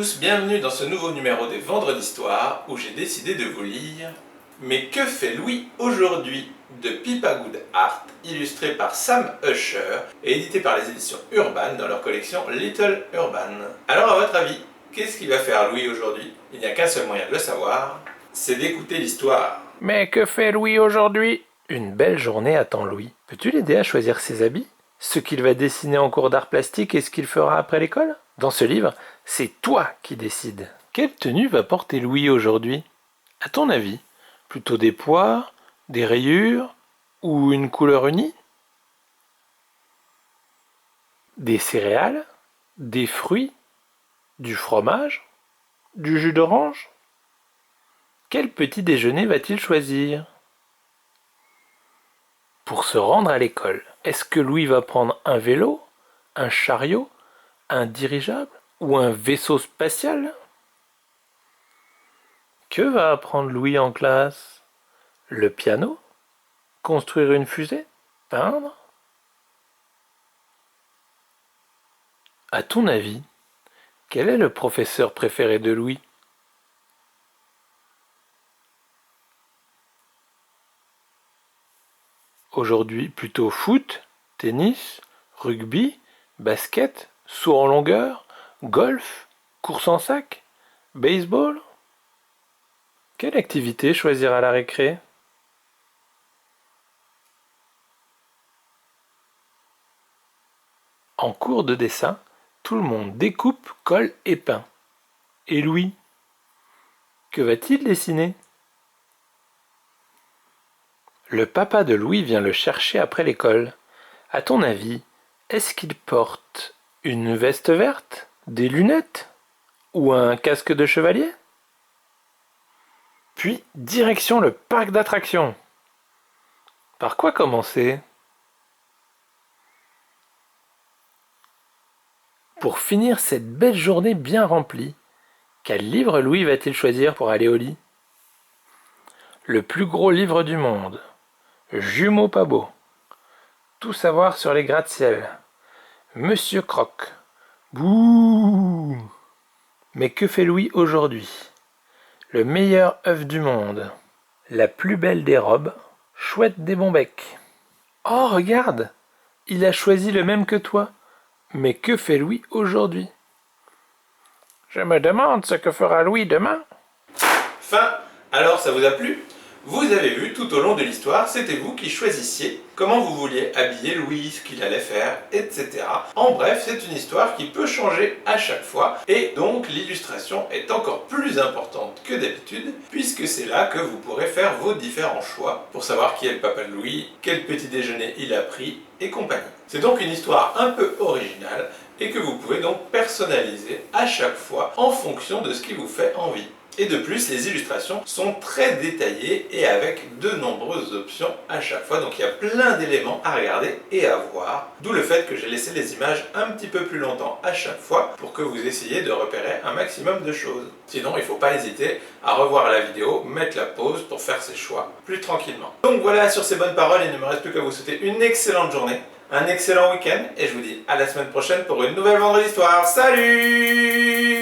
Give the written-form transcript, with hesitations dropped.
tous, bienvenue dans ce nouveau numéro des Vendredis d'Histoire où j'ai décidé de vous lire Mais que fait Louis aujourd'hui de Pippa Goodhart, illustré par Sam Usher et édité par les éditions Urban dans leur collection Little Urban. Alors à votre avis, qu'est-ce qu'il va faire Louis aujourd'hui? Il n'y a qu'un seul moyen de le savoir, c'est d'écouter l'histoire. Mais que fait Louis aujourd'hui? Une belle journée attend Louis. Peux-tu l'aider à choisir ses habits? Ce qu'il va dessiner en cours d'art plastique et ce qu'il fera après l'école? Dans ce livre, c'est toi qui décides. Quelle tenue va porter Louis aujourd'hui? À ton avis, plutôt des poires, des rayures ou une couleur unie? Des céréales, des fruits, du fromage, du jus d'orange? Quel petit déjeuner va-t-il choisir? Pour se rendre à l'école, est-ce que Louis va prendre un vélo, un chariot, un dirigeable ou un vaisseau spatial? Que va apprendre Louis en classe? Le piano? Construire une fusée? Peindre? À ton avis, quel est le professeur préféré de Louis? Aujourd'hui, plutôt foot, tennis, rugby, basket, saut en longueur, golf, course en sac, baseball? Quelle activité choisir à la récré? En cours de dessin, tout le monde découpe, colle et peint. Et Louis, que va-t-il dessiner? Le papa de Louis vient le chercher après l'école. À ton avis, est-ce qu'il porte une veste verte, des lunettes ou un casque de chevalier? Puis, direction le parc d'attractions. Par quoi commencer? Pour finir cette belle journée bien remplie, quel livre Louis va-t-il choisir pour aller au lit? Le plus gros livre du monde. Jumeaux pas beaux. Tout savoir sur les gratte-ciel. Monsieur Croc. Bouh! Mais que fait Louis aujourd'hui? Le meilleur œuf du monde. La plus belle des robes. Chouette des bons becs. Oh, regarde! Il a choisi le même que toi. Mais que fait Louis aujourd'hui? Je me demande ce que fera Louis demain. Fin. Alors ça vous a plu? Vous avez vu tout au long de l'histoire, c'était vous qui choisissiez comment vous vouliez habiller Louis, ce qu'il allait faire, etc. En bref, c'est une histoire qui peut changer à chaque fois et donc l'illustration est encore plus importante que d'habitude puisque c'est là que vous pourrez faire vos différents choix pour savoir qui est le papa de Louis, quel petit déjeuner il a pris et compagnie. C'est donc une histoire un peu originale et que vous pouvez donc personnaliser à chaque fois en fonction de ce qui vous fait envie. Et de plus, les illustrations sont très détaillées et avec de nombreuses options à chaque fois. Donc il y a plein d'éléments à regarder et à voir. D'où le fait que j'ai laissé les images un petit peu plus longtemps à chaque fois pour que vous essayiez de repérer un maximum de choses. Sinon, il ne faut pas hésiter à revoir la vidéo, mettre la pause pour faire ses choix plus tranquillement. Donc voilà, sur ces bonnes paroles, il ne me reste plus qu'à vous souhaiter une excellente journée, un excellent week-end et je vous dis à la semaine prochaine pour une nouvelle Vendredi d'Histoire. Salut!